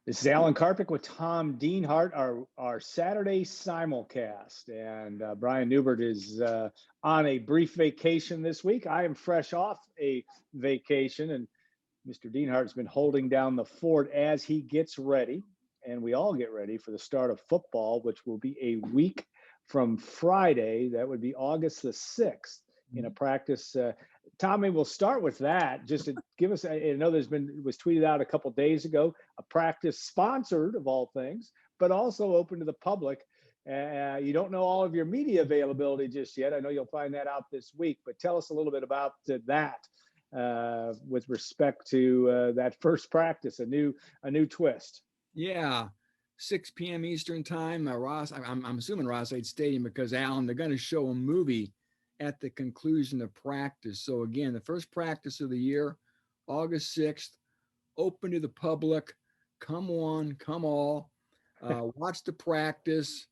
This is Alan Karpick with Tom Dienhart, our Saturday simulcast. And Brian Newbert is on a brief vacation this week. I am fresh off a vacation, and Mr. Dienhart's been holding down the fort as he gets ready, and we all get ready for the start of football, which will be a week from Friday. That would be August the 6th in a practice. Tommy, we'll start with that. Just to give us, I know it was tweeted out a couple days ago, a practice sponsored of all things, but also open to the public. You don't know all of your media availability just yet. I know you'll find that out this week, but tell us a little bit about that with respect to that first practice, a new twist. Yeah, 6 p.m. Eastern time, Ross. I'm assuming Ross-Ade Stadium because Alan, they're going to show a movie at the conclusion of practice. So again, the first practice of the year, August 6th, open to the public. Come on, come all. Watch the practice,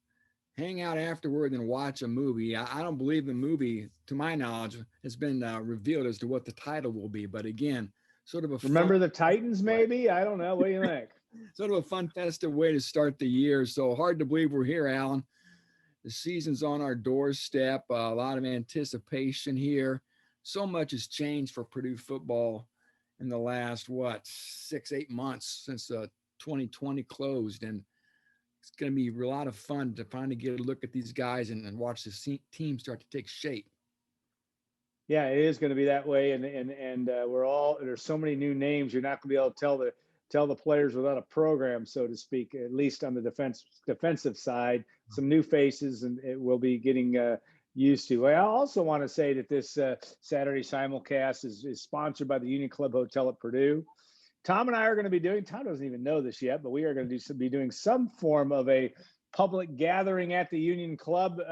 hang out afterward, and watch a movie. I don't believe the movie, to my knowledge, has been revealed as to what the title will be. But again, sort of a Remember the Titans, maybe? I don't know. What do you think? Sort of a fun, festive way to start the year. So hard to believe we're here, Alan. The season's on our doorstep. A lot of anticipation here. So much has changed for Purdue football in the last, 6-8 months since 2020 closed. And it's going to be a lot of fun to finally get a look at these guys and watch the team start to take shape. Yeah, it is going to be that way. And there's so many new names. You're not going to be able to tell the players without a program, so to speak, at least on the defensive side. Some new faces, and it will be getting used to. I also want to say that this Saturday simulcast is sponsored by the Union Club Hotel at Purdue. Tom and I are going to be doing, Tom doesn't even know this yet, but we are going to be doing some form of a public gathering at the Union Club.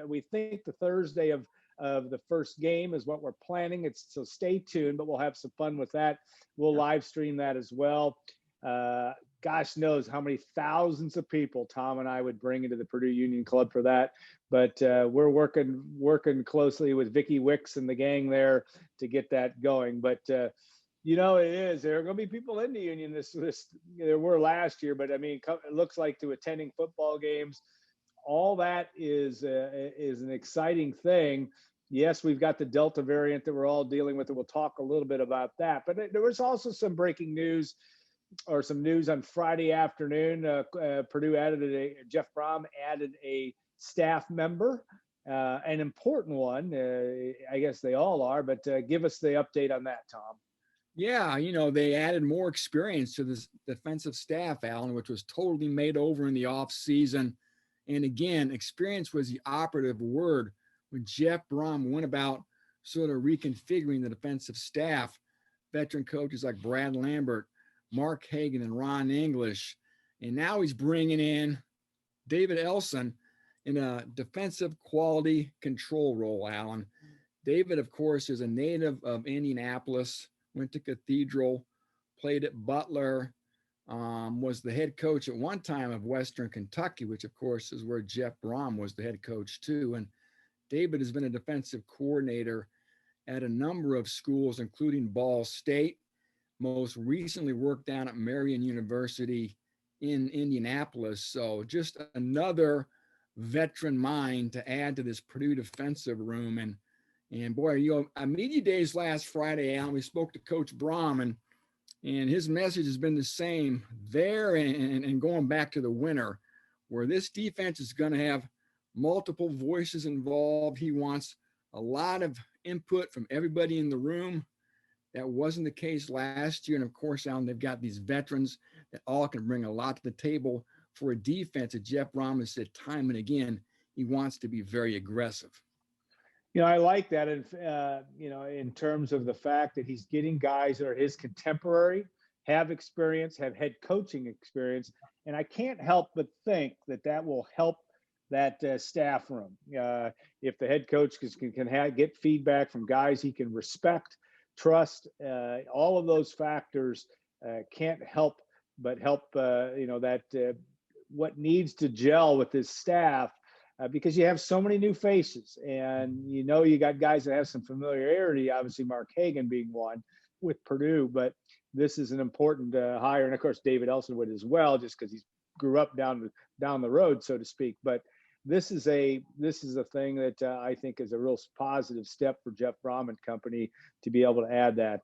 We think the Thursday of the first game is what we're planning. So stay tuned, but we'll have some fun with that. We'll live stream that as well. Gosh knows how many thousands of people Tom and I would bring into the Purdue Union Club for that. But we're working closely with Vicky Wicks and the gang there to get that going. But there are going to be people in the Union this there were last year, but I mean, it looks like to attending football games. All that is an exciting thing. Yes, we've got the Delta variant that we're all dealing with, and we'll talk a little bit about that. But there was also some breaking news, or some news on Friday afternoon. Purdue Jeff Brom added a staff member, an important one. I guess they all are, but give us the update on that, Tom. Yeah, they added more experience to this defensive staff, Alan, which was totally made over in the offseason. And again, experience was the operative word when Jeff Brom went about sort of reconfiguring the defensive staff. Veteran coaches like Brad Lambert, Mark Hagan, and Ron English. And now he's bringing in David Elson in a defensive quality control role, Alan. David, of course, is a native of Indianapolis, went to Cathedral, played at Butler, was the head coach at one time of Western Kentucky, which of course is where Jeff Brom was the head coach too. And David has been a defensive coordinator at a number of schools, including Ball State, most recently worked down at Marian University in Indianapolis. So just another veteran mind to add to this Purdue defensive room. And boy, media days last Friday, Alan, we spoke to Coach Brom, and his message has been the same there and going back to the winter, where this defense is going to have multiple voices involved. He wants a lot of input from everybody in the room. That wasn't the case last year. And of course, Alan, they've got these veterans that all can bring a lot to the table for a defense that Jeff Brom has said time and again, he wants to be very aggressive. I like that. And, in terms of the fact that he's getting guys that are his contemporary, have experience, have head coaching experience. And I can't help but think that will help that staff room. If the head coach can get feedback from guys he can respect, trust, all of those factors can't help but help, what needs to gel with this staff. Because you have so many new faces, and you got guys that have some familiarity, obviously Mark Hagan being one, with Purdue, but this is an important hire, and of course David Elson would as well, just because he grew up down the road, so to speak. But this is a thing that I think is a real positive step for Jeff Brom and company to be able to add that.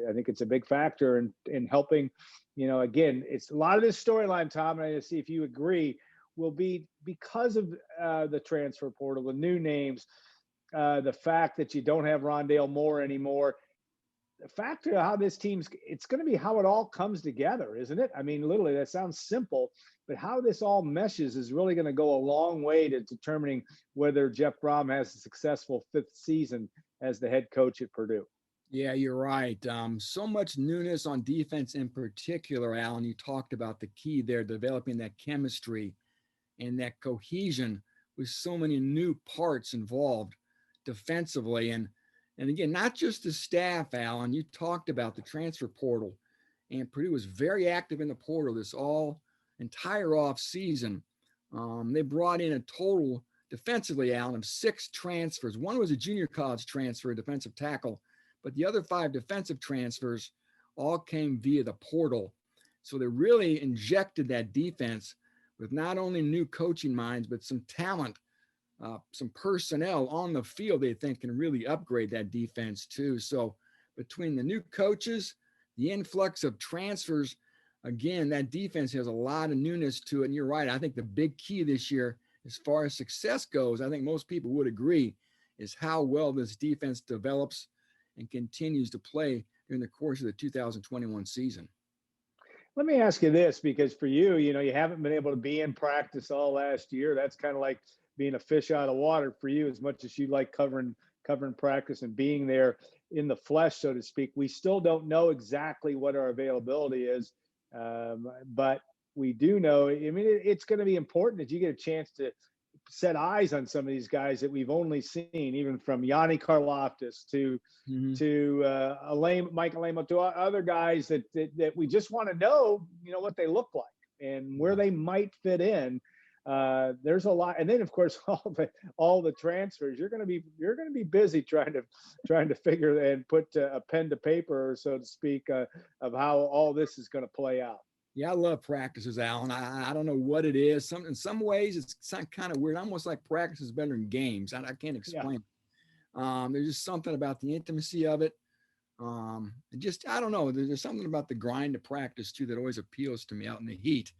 I think it's a big factor in helping. Again, it's a lot of this storyline, Tom, and I see if you agree, will be because of the transfer portal, the new names, the fact that you don't have Rondale Moore anymore. The factor of how this it's going to be how it all comes together, isn't it? I mean, literally, that sounds simple, but how this all meshes is really going to go a long way to determining whether Jeff Brom has a successful 5th season as the head coach at Purdue. Yeah, you're right. So much newness on defense in particular, Alan. You talked about the key there, developing that chemistry and that cohesion with so many new parts involved defensively. And again, not just the staff, Alan. You talked about the transfer portal, and Purdue was very active in the portal this entire off season. They brought in a total defensively, Alan, of 6 transfers. One was a junior college transfer, defensive tackle, but the other 5 defensive transfers all came via the portal. So they really injected that defense with not only new coaching minds, but some talent. Some personnel on the field they think can really upgrade that defense too. So between the new coaches, the influx of transfers, again, that defense has a lot of newness to it. And you're right. I think the big key this year, as far as success goes, I think most people would agree, is how well this defense develops and continues to play during the course of the 2021 season. Let me ask you this, because for you, you haven't been able to be in practice all last year. That's kind of like being a fish out of water for you, as much as you like covering practice and being there in the flesh, so to speak. We still don't know exactly what our availability is, but we do know. I mean, it's going to be important that you get a chance to set eyes on some of these guys that we've only seen, even from Yanni Karloftis to Mike Alamo, to other guys that we just want to know, what they look like and where they might fit in. There's a lot, and then of course all the transfers. You're going to be busy trying to figure and put a pen to paper, so to speak, of how all this is going to play out. Yeah, I love practices, Alan. I don't know what it is. In some ways, it's kind of weird, almost like practice is better than games. I can't explain. Yeah. There's just something about the intimacy of it. I don't know. There's something about the grind of practice too that always appeals to me out in the heat.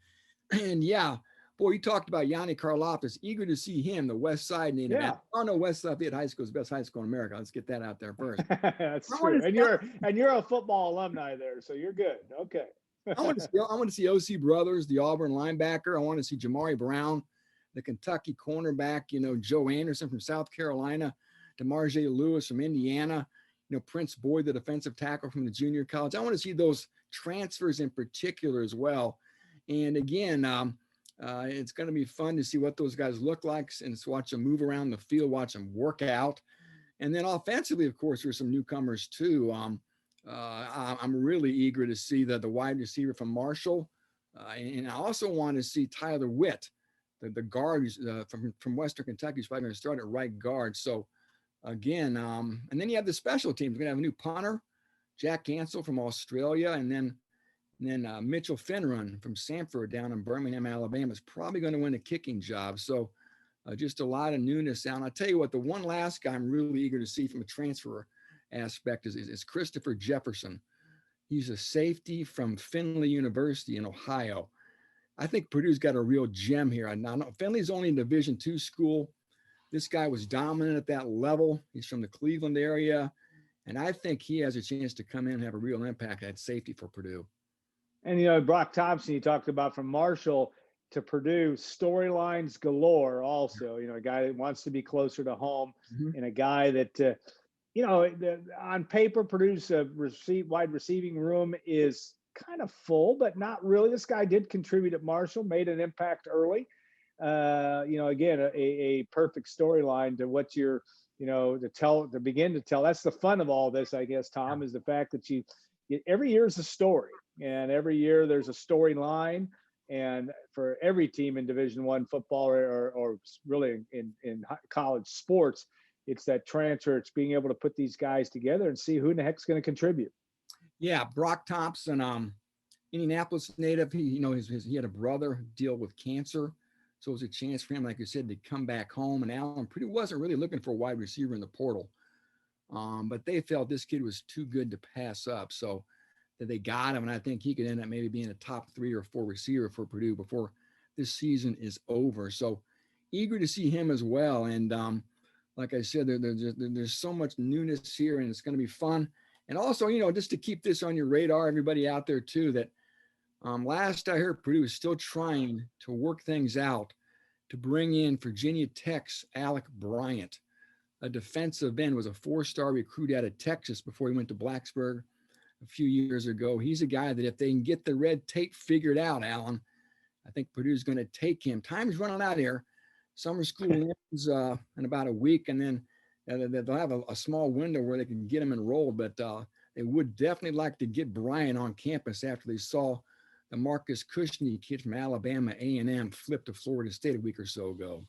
And yeah, boy, you talked about Yanni Karloftis. Eager to see him, the West Side native. Yeah. Oh no, West Lafayette High School is the best high school in America. Let's get that out there first. That's true. And you're a football alumni there, so you're good. Okay. I want to see OC Brothers, the Auburn linebacker. I want to see Jamari Brown, the Kentucky cornerback. Joe Anderson from South Carolina, DeMarge Lewis from Indiana. Prince Boyd, the defensive tackle from the junior college. I want to see those transfers in particular as well. And again, it's going to be fun to see what those guys look like and to watch them move around the field, watch them work out. And then offensively, of course, there's some newcomers too. I'm really eager to see the wide receiver from Marshall. And I also want to see Tyler Witt, the guard from Western Kentucky, who's probably going to start at right guard. So again, and then you have the special teams. We're going to have a new punter, Jack Ansell from Australia, and then Mitchell Finrun from Sanford down in Birmingham, Alabama is probably going to win a kicking job. So just a lot of newness. And I'll tell you what, the one last guy I'm really eager to see from a transfer aspect is Christopher Jefferson. He's a safety from Findlay University in Ohio. I think Purdue's got a real gem here. Now, Findlay's only a Division II school. This guy was dominant at that level. He's from the Cleveland area. And I think he has a chance to come in and have a real impact at safety for Purdue. And, Brock Thompson, you talked about from Marshall to Purdue, storylines galore also. A guy that wants to be closer to home, and a guy that, on paper, Purdue's wide receiving room is kind of full, but not really. This guy did contribute at Marshall, made an impact early. Again, a perfect storyline to what you're, to begin to tell. That's the fun of all this, I guess, Tom, is the fact that every year is a story, and every year there's a storyline. And for every team in Division I football or really in college sports, it's that transfer. It's being able to put these guys together and see who in the heck's going to contribute. Yeah, Brock Thompson, Indianapolis native. He had a brother deal with cancer, so it was a chance for him, like you said, to come back home. And Allen Purdue wasn't really looking for a wide receiver in the portal, but they felt this kid was too good to pass up, so that they got him. And I think he could end up maybe being a top 3 or 4 receiver for Purdue before this season is over. So eager to see him as well. And like I said, there's so much newness here, and it's going to be fun. And also, just to keep this on your radar, everybody out there too, that last I heard, Purdue is still trying to work things out to bring in Virginia Tech's Alec Bryant, a defensive end, was a 4-star recruit out of Texas before he went to Blacksburg a few years ago. He's a guy that if they can get the red tape figured out, Alan, I think Purdue's going to take him. Time's running out here. Summer school ends in about a week, and then they'll have a small window where they can get him enrolled. But they would definitely like to get Brian on campus after they saw the Marcus Cushney kid from Alabama A&M flip to Florida State a week or so ago.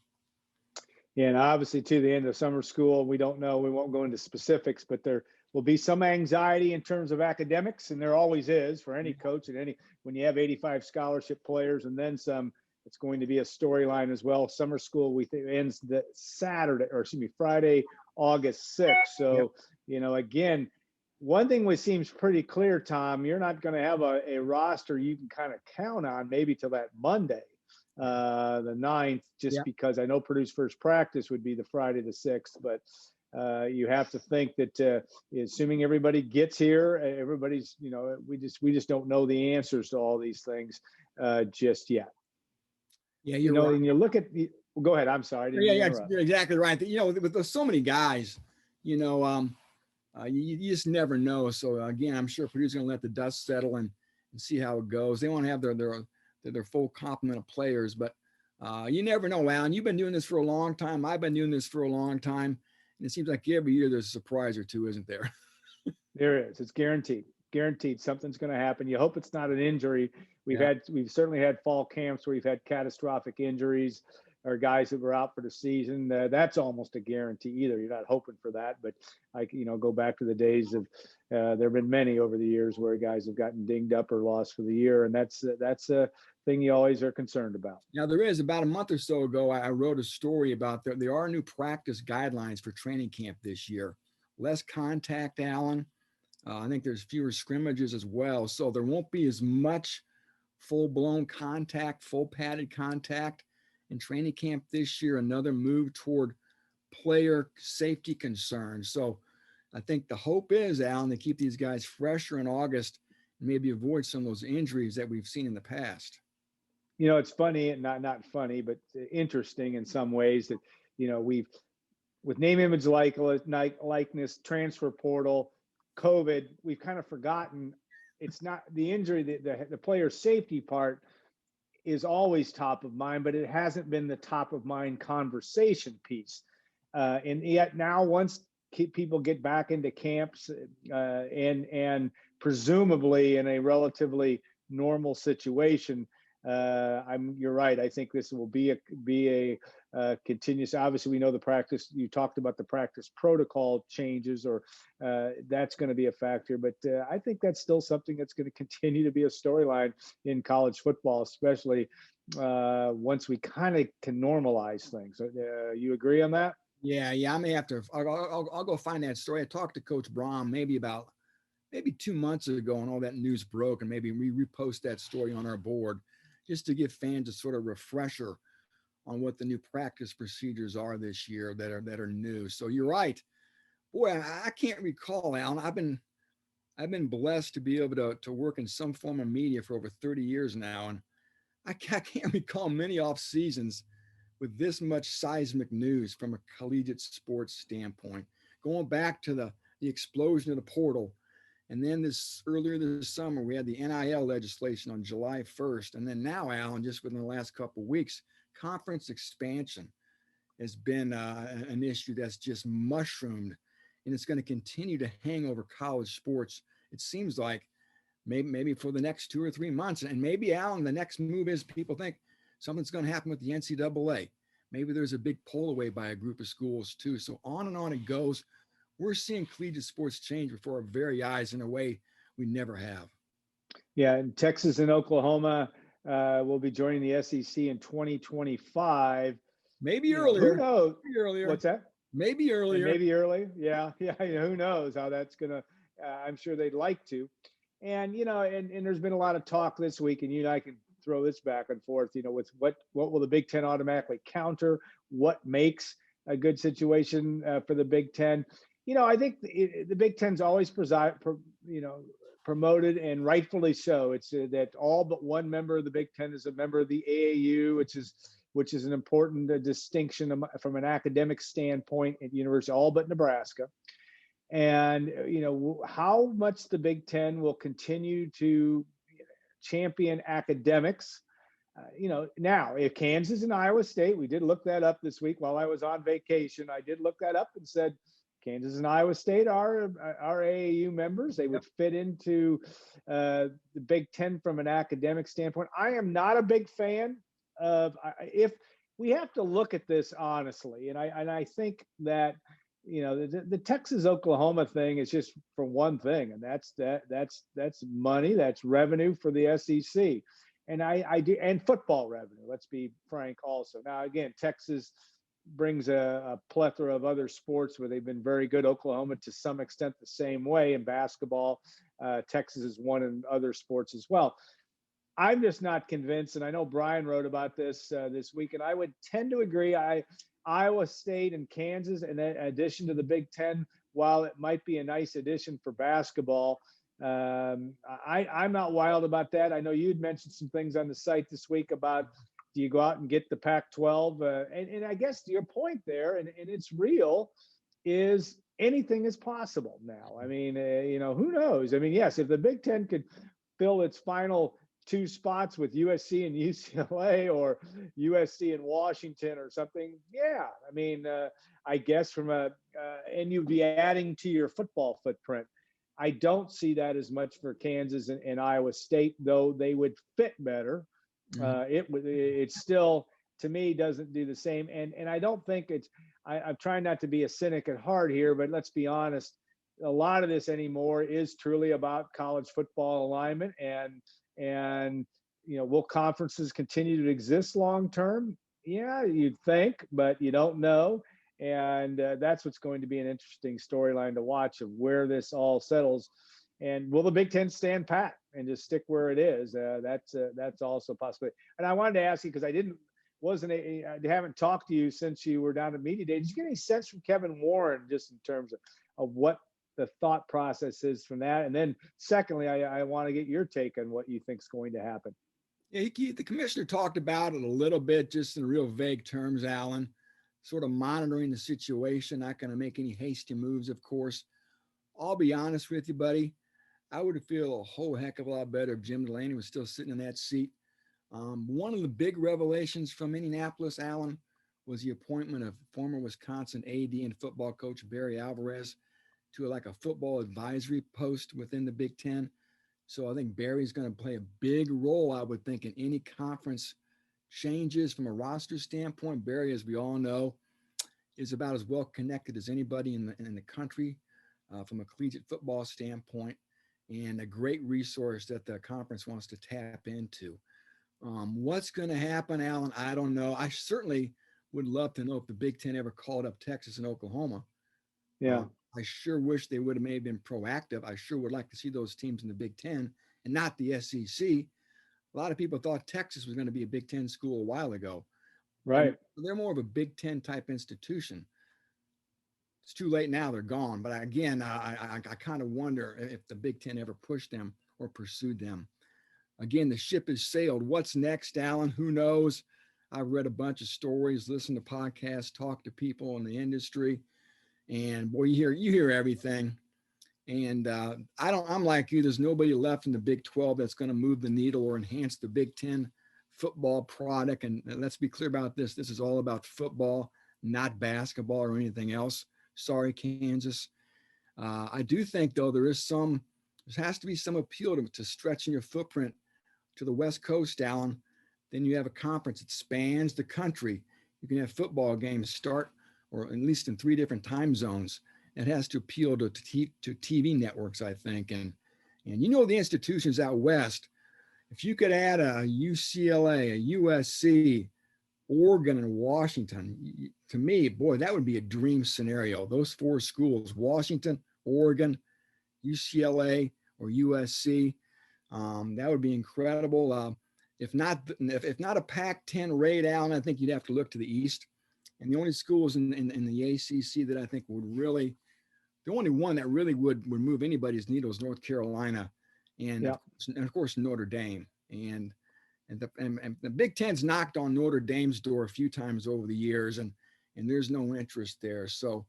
Yeah, and obviously to the end of summer school, we don't know. We won't go into specifics, but there will be some anxiety in terms of academics, and there always is for any coach and when you have 85 scholarship players and then some. It's going to be a storyline as well. Summer school ends the Friday, August 6th. So, again, one thing which seems pretty clear, Tom, you're not going to have a roster you can kind of count on maybe till that Monday, the 9th, just because I know Purdue's first practice would be the Friday the 6th, but you have to think that assuming everybody gets here, everybody's, we just don't know the answers to all these things just yet. Yeah, you're right. And you look at go ahead. I'm sorry. You're exactly right. With so many guys, you just never know. So again, I'm sure Purdue's going to let the dust settle and see how it goes. They want to have their full complement of players, but you never know, Alan. You've been doing this for a long time. I've been doing this for a long time, and it seems like every year there's a surprise or two, isn't there? There is. It's guaranteed. Guaranteed something's going to happen. You hope it's not an injury. We've certainly had fall camps where we've had catastrophic injuries or guys that were out for the season. That's almost a guarantee either. You're not hoping for that, but go back to the days of there have been many over the years where guys have gotten dinged up or lost for the year, and that's a thing you always are concerned about. Now, there is about a month or so ago, I wrote a story about there are new practice guidelines for training camp this year. Less contact, Alan. I think there's fewer scrimmages as well. So there won't be as much full-blown contact, full padded contact in training camp this year. Another move toward player safety concerns. So I think the hope is, Alan, to keep these guys fresher in August and maybe avoid some of those injuries that we've seen in the past. It's funny and not funny, but interesting in some ways that, with name, image, likeness, transfer portal, COVID, we've kind of forgotten it's not the injury, the player safety part is always top of mind, but it hasn't been the top of mind conversation piece. And yet now once people get back into camps and presumably in a relatively normal situation, you're right. I think this will be a continuous. Obviously, we know the practice. You talked about the practice protocol changes, or that's going to be a factor. But I think that's still something that's going to continue to be a storyline in college football, especially once we kind of can normalize things. You agree on that? Yeah. I may have to. I'll go find that story. I talked to Coach Braun maybe 2 months ago, and all that news broke, and maybe we repost that story on our board, just to give fans a sort of refresher on what the new practice procedures are this year that are new. So you're right. Boy, I can't recall, Alan. I've been blessed to be able to work in some form of media for over 30 years now, and I can't recall many off seasons with this much seismic news from a collegiate sports standpoint. Going back to the explosion of the portal, and then earlier this summer, we had the NIL legislation on July 1st. And then now, Alan, just within the last couple of weeks, conference expansion has been an issue that's just mushroomed, and it's going to continue to hang over college sports. It seems like maybe for the next 2 or 3 months. And maybe, Alan, the next move is people think something's going to happen with the NCAA. Maybe there's a big pull away by a group of schools too. So on and on it goes. We're seeing collegiate sports change before our very eyes in a way we never have. Yeah, and Texas and Oklahoma will be joining the SEC in 2025. Maybe earlier. Who knows? Maybe earlier. What's that? Maybe earlier. And maybe early. Yeah. Who knows how that's gonna? I'm sure they'd like to. And and there's been a lot of talk this week, and you and I can throw this back and forth. With what will the Big Ten automatically counter? What makes a good situation for the Big Ten? I think the Big Ten's always promoted, and rightfully so. It's that all but one member of the Big Ten is a member of the AAU, which is an important distinction from an academic standpoint at University, all but Nebraska. And how much the Big Ten will continue to champion academics. Now, if Kansas and Iowa State, we did look that up this week while I was on vacation. I did look that up and said Kansas and Iowa State are AAU members. They would fit into the Big Ten from an academic standpoint. I am not a big fan of, if we have to look at this honestly, and I think that the Texas Oklahoma thing is just for one thing, and that's money, that's revenue for the SEC, and I do, and football revenue. Let's be frank. Also, now again, Texas brings a plethora of other sports where they've been very good. Oklahoma to some extent the same way in basketball. Texas is one in other sports as well. I'm just not convinced, and I know Brian wrote about this this week, and I would tend to agree. Iowa State and Kansas, in addition to the Big Ten, while it might be a nice addition for basketball, I'm not wild about that. I know you'd mentioned some things on the site this week about, do you go out and get the Pac-12? And I guess to your point there, and it's real, is anything is possible now. I mean, who knows? I mean, yes, if the Big Ten could fill its final 2 spots with USC and UCLA, or USC and Washington or something, yeah. I mean, I guess and you'd be adding to your football footprint. I don't see that as much for Kansas and Iowa State, though they would fit better. It still, to me, doesn't do the same. And I don't think I'm trying not to be a cynic at heart here, but let's be honest. A lot of this anymore is truly about college football alignment, and will conferences continue to exist long term? Yeah, you'd think, but you don't know. And that's what's going to be an interesting storyline to watch, of where this all settles. And will the Big Ten stand pat and just stick where it is? That's also a possibility. And I wanted to ask you, because I haven't talked to you since you were down at Media Day. Did you get any sense from Kevin Warren, just in terms of what the thought process is from that? And then secondly, I want to get your take on what you think is going to happen. Yeah, the commissioner talked about it a little bit, just in real vague terms, Alan, sort of monitoring the situation, not going to make any hasty moves, of course. I'll be honest with you, buddy. I would feel a whole heck of a lot better if Jim Delaney was still sitting in that seat. One of the big revelations from Indianapolis, Alan, was the appointment of former Wisconsin AD and football coach Barry Alvarez to a football advisory post within the Big Ten. So I think Barry's going to play a big role, I would think, in any conference changes from a roster standpoint. Barry, as we all know, is about as well connected as anybody in the country from a collegiate football standpoint, and a great resource that the conference wants to tap into. What's going to happen, Alan? I don't know. I certainly would love to know if the Big Ten ever called up Texas and Oklahoma. Yeah. I sure wish they would have maybe been proactive. I sure would like to see those teams in the Big Ten and not the SEC. A lot of people thought Texas was going to be a Big Ten school a while ago. Right. They're more of a Big Ten type institution. It's too late now. They're gone. But again, I kind of wonder if the Big Ten ever pushed them or pursued them. Again, the ship has sailed. What's next, Alan? Who knows? I've read a bunch of stories, listened to podcasts, talked to people in the industry. And boy, you hear everything. And I'm like you. There's nobody left in the Big 12 that's going to move the needle or enhance the Big 10 football product. And let's be clear about this. This is all about football, not basketball or anything else. Sorry, Kansas. I do think, though, there has to be some appeal to stretching your footprint to the West Coast, Alan. Then you have a conference that spans the country. You can have football games start, or at least in 3 different time zones. It has to appeal to TV networks, I think. And And the institutions out west, if you could add a UCLA, a USC, Oregon, and Washington, to me, boy, that would be a dream scenario. Those four schools, Washington, Oregon, UCLA, or USC, that would be incredible. If not a Pac-10 raid, Allen, I think you'd have to look to the East. And the only schools in the ACC that I think would really, the only one that really would move anybody's needle is North Carolina, and, Yeah. of course Notre Dame. And the Big Ten's knocked on Notre Dame's door a few times over the years, and there's no interest there. So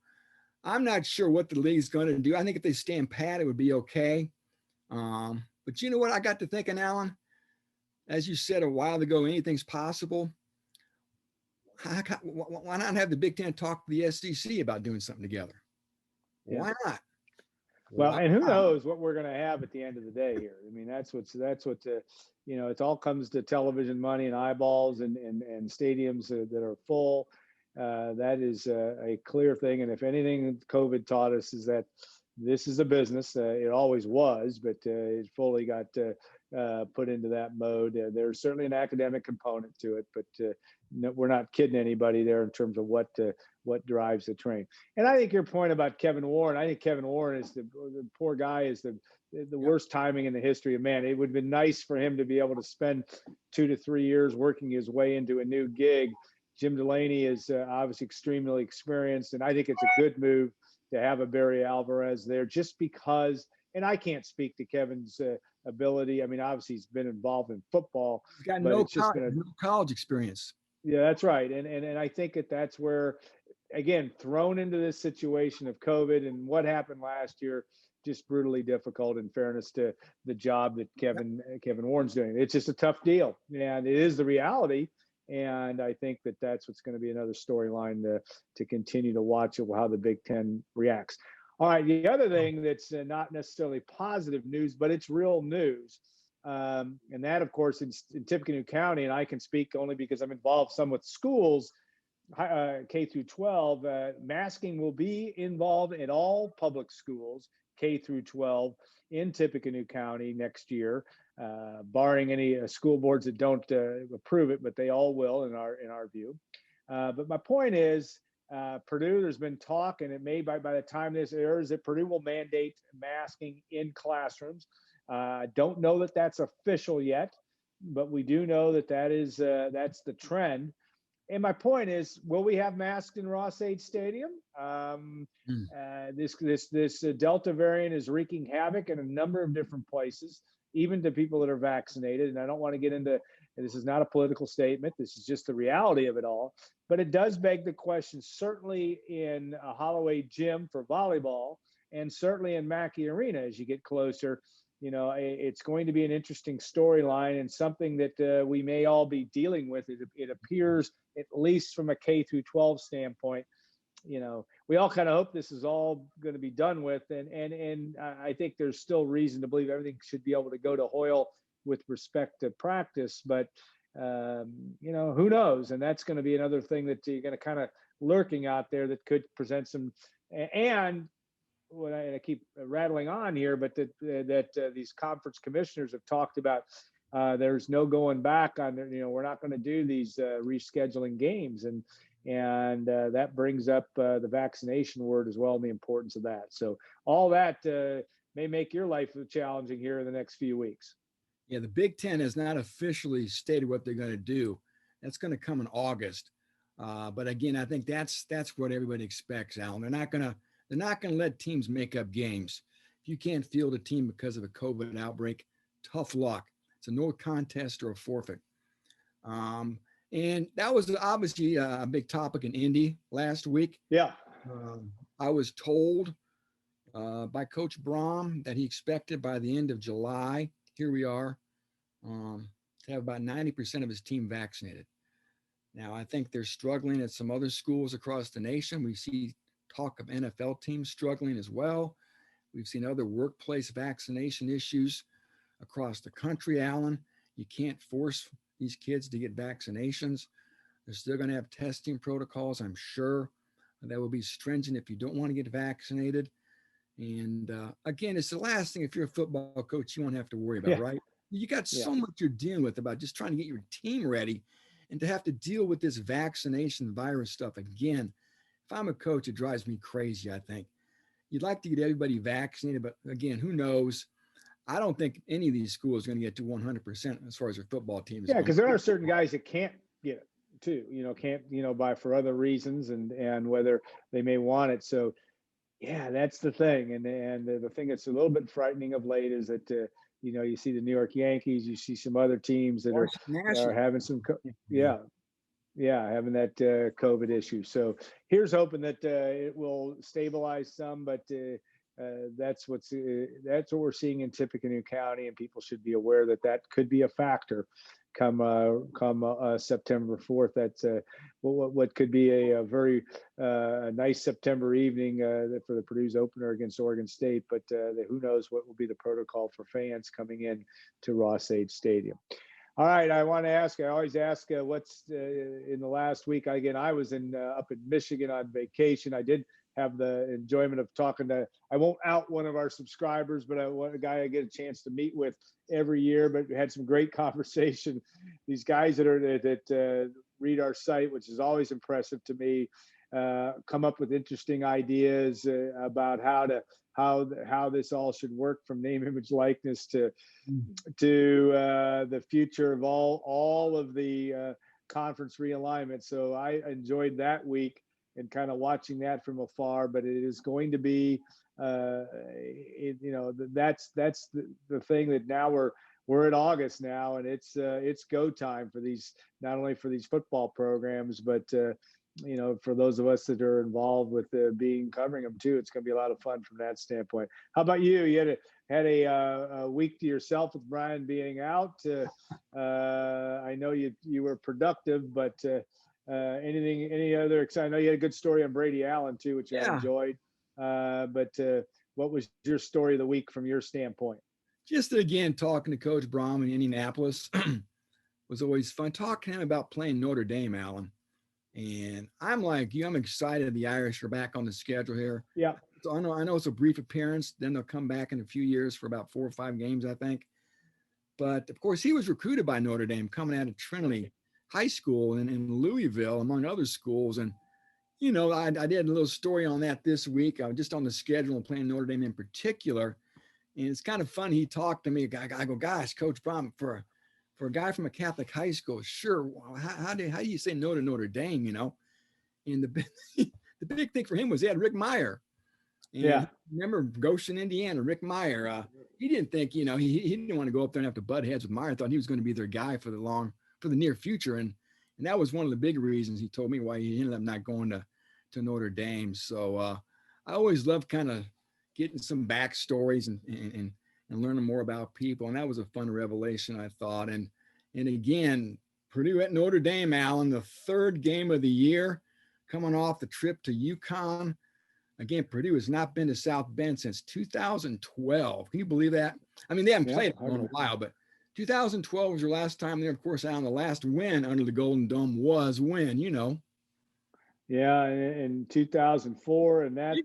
I'm not sure what the league's going to do. I think if they stand pat, it would be okay. But you know what I got to thinking, Alan? As you said a while ago, anything's possible. Why not have the Big Ten talk to the SEC about doing something together? Yeah. Why not? Well, and who knows what we're going to have at the end of the day here. I mean, that's what it all comes to television money and eyeballs and stadiums that are full. That is a clear thing. And if anything COVID taught us is that this is a business. It always was, but it fully got put into that mode. There's certainly an academic component to it, but no, we're not kidding anybody there in terms of what drives the train. And I think your point about Kevin Warren, I think Kevin Warren is the poor guy is the worst timing in the history of man. It would have been nice for him to be able to spend 2 to 3 years working his way into a new gig. Jim Delaney is obviously extremely experienced, and I think it's a good move to have a Barry Alvarez there just because, and I can't speak to Kevin's ability. I mean, obviously he's been involved in football. He's got but no it's just been a, college experience. Yeah, that's right. And I think that's where, again, thrown into this situation of COVID and what happened last year, just brutally difficult in fairness to the job that Kevin Warren's doing. It's just a tough deal. And it is the reality. And I think that's what's going to be another storyline to continue to watch how the Big Ten reacts. All right. The other thing that's not necessarily positive news, but it's real news. And that, of course, in Tippecanoe County, and I can speak only because I'm involved some with schools, K through 12, masking will be involved in all public schools, K through 12, in Tippecanoe County next year, barring any school boards that don't approve it, but they all will in our view. But my point is, Purdue, there's been talk, and it may by the time this airs, that Purdue will mandate masking in classrooms. Don't know that that's official yet, but we do know that that's the trend. And my point is, will we have masks in Ross-Ade Stadium? This Delta variant is wreaking havoc in a number of different places, even to people that are vaccinated. And I don't want to get into, this is not a political statement. This is just the reality of it all. But it does beg the question, certainly in a Holloway gym for volleyball, and certainly in Mackey Arena as you get closer. It's going to be an interesting storyline and something that we may all be dealing with. It appears, at least from a K through 12 standpoint, we all kind of hope this is all going to be done with. And I think there's still reason to believe everything should be able to go to Hoyle with respect to practice. But, who knows? And that's going to be another thing that you're going to kind of lurking out there that could present some, and what I keep rattling on here, but that these conference commissioners have talked about, there's no going back on, we're not going to do these rescheduling games. And that brings up the vaccination word as well, and the importance of that. So all that may make your life challenging here in the next few weeks. Yeah, the Big Ten has not officially stated what they're going to do. That's going to come in August. But again, I think that's what everybody expects, Alan. They're not going to let teams make up games. If you can't field a team because of a COVID outbreak, tough luck. It's a no contest or a forfeit. And that was obviously a big topic in Indy last week. Yeah. I was told by Coach Brahm that he expected by the end of July, here we are, to have about 90% of his team vaccinated. Now, I think they're struggling at some other schools across the nation. We see talk of NFL teams struggling as well. We've seen other workplace vaccination issues across the country, Alan. You can't force these kids to get vaccinations. They're still going to have testing protocols, I'm sure. That will be stringent if you don't want to get vaccinated. And again, it's the last thing if you're a football coach you won't have to worry about, Yeah. right? You got Yeah. so much you're dealing with about just trying to get your team ready, and to have to deal with this vaccination virus stuff again. If I'm a coach, it drives me crazy. I think you'd like to get everybody vaccinated, but again, who knows? I don't think any of these schools are going to get to 100% as far as their football teams. Yeah, because there are certain guys that can't get it too. Can't by for other reasons, and whether they may want it. So yeah, that's the thing. And the thing that's a little bit frightening of late is that you see the New York Yankees, you see some other teams that are having some yeah. Yeah, having that COVID issue. So here's hoping that it will stabilize some, but that's what we're seeing in Tippecanoe County, and people should be aware that could be a factor come September 4th. That's what could be a very nice September evening for the Purdue's opener against Oregon State. But who knows what will be the protocol for fans coming in to Ross-Age Stadium. All right, I want to ask. I always ask what's in the last week. Again, I was up in Michigan on vacation. I did have the enjoyment of talking to. I won't out one of our subscribers, but a guy I get a chance to meet with every year. But we had some great conversation. These guys that read our site, which is always impressive to me, come up with interesting ideas about how this all should work, from name, image, likeness to the future of all of the conference realignment. So I enjoyed that week and kind of watching that from afar. But it is going to be, that's the thing that now we're at August now, and it's go time for these, not only for these football programs, but for those of us that are involved with covering them too. It's going to be a lot of fun from that standpoint. How about you? You had a week to yourself with Brian being out. I know you were productive, but any other exciting? I know you had a good story on Brady Allen too, which I enjoyed. But what was your story of the week from your standpoint? Just again, talking to Coach Brom in Indianapolis was always fun. Talking to him about playing Notre Dame, Alan. And I'm like you, I'm excited the Irish are back on the schedule here. Yeah. So I know it's a brief appearance. Then they'll come back in a few years for about 4 or 5 games, I think. But of course, he was recruited by Notre Dame coming out of Trinity High School in Louisville, among other schools. And, I did a little story on that this week. I was just on the schedule and playing Notre Dame in particular. And it's kind of fun. He talked to me. I go, gosh, Coach Brom, for a guy from a Catholic high school, sure. How do you say no to Notre Dame, And the big thing for him was they had Rick Meyer. And remember Goshen, Indiana, Rick Meyer. He didn't think, he didn't want to go up there and have to butt heads with Meyer. Thought he was going to be their guy for the near future. And that was one of the big reasons he told me why he ended up not going to Notre Dame. So I always love kind of getting some backstories and learning more about people. And that was a fun revelation, I thought. And again, Purdue at Notre Dame, Alan, the 3rd game of the year, coming off the trip to UConn. Again, Purdue has not been to South Bend since 2012. Can you believe that? I mean, they haven't played in a while, but 2012 was your last time there. Of course, Alan, the last win under the Golden Dome was when, Yeah, in 2004, and that,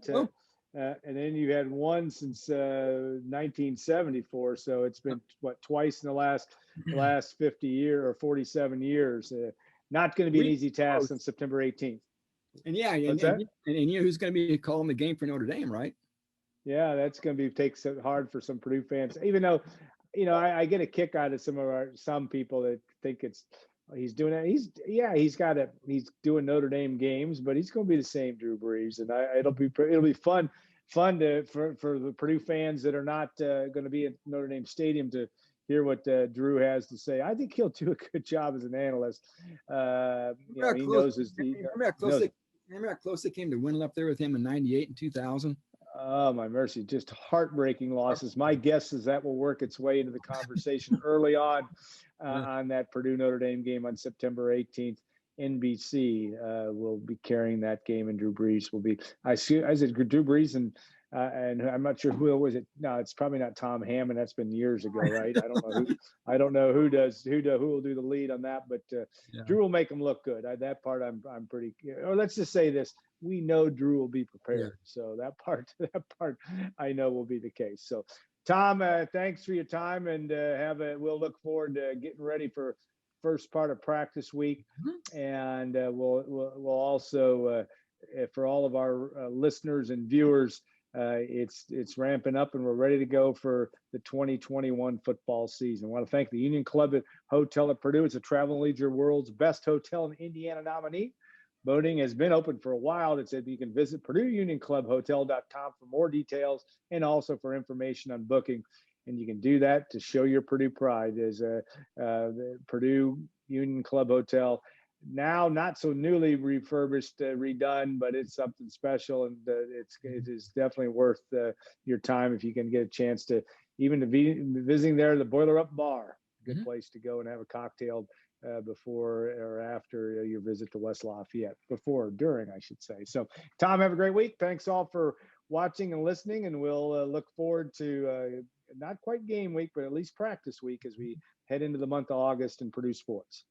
and then you had one since 1974. So it's been twice in the last 50 years or 47 years. Not going to be an easy task on September 18th. And and who's going to be calling the game for Notre Dame, right? Yeah, that's going to takes it hard for some Purdue fans. Even though, I get a kick out of some people that think he's doing it. He's doing Notre Dame games, but he's going to be the same Drew Brees, and it'll be fun for the Purdue fans that are not going to be at Notre Dame Stadium to hear what Drew has to say. I think he'll do a good job as an analyst. He knows his. Remember how close they came to winning up there with him in '98 and 2000? Oh, my mercy. Just heartbreaking losses. My guess is that will work its way into the conversation early on that Purdue Notre Dame game on September 18th. NBC will be carrying that game, and Drew Brees will be. I said Drew Brees and I'm not sure who was it. No, it's probably not Tom Hammond. That's been years ago, right? I don't know who will do the lead on that, but Drew will make them look good. That part I'm pretty. Or let's just say this: we know Drew will be Yeah. prepared. So that part I know will be the case. So Tom, thanks for your time, and we'll look forward to getting ready for first part of practice week. Mhm. And we'll also, for all of our listeners and viewers, it's ramping up, and we're ready to go for the 2021 football season. I want to thank the Union Club Hotel at Purdue. It's a Travel Leisure World's Best Hotel in Indiana nominee. Voting has been open for a while. It said you can visit PurdueUnionClubHotel.com for more details and also for information on booking. And you can do that to show your Purdue pride. There's the Purdue Union Club Hotel, now not so newly refurbished, redone, but it's something special, and it is definitely worth your time if you can get a chance to even to be visiting there. The Boiler Up Bar, good place to go and have a cocktail before or after your visit to West Lafayette. Before, during, I should say. So, Tom, have a great week. Thanks all for watching and listening, and we'll look forward to not quite game week, but at least practice week as we head into the month of August in Purdue sports.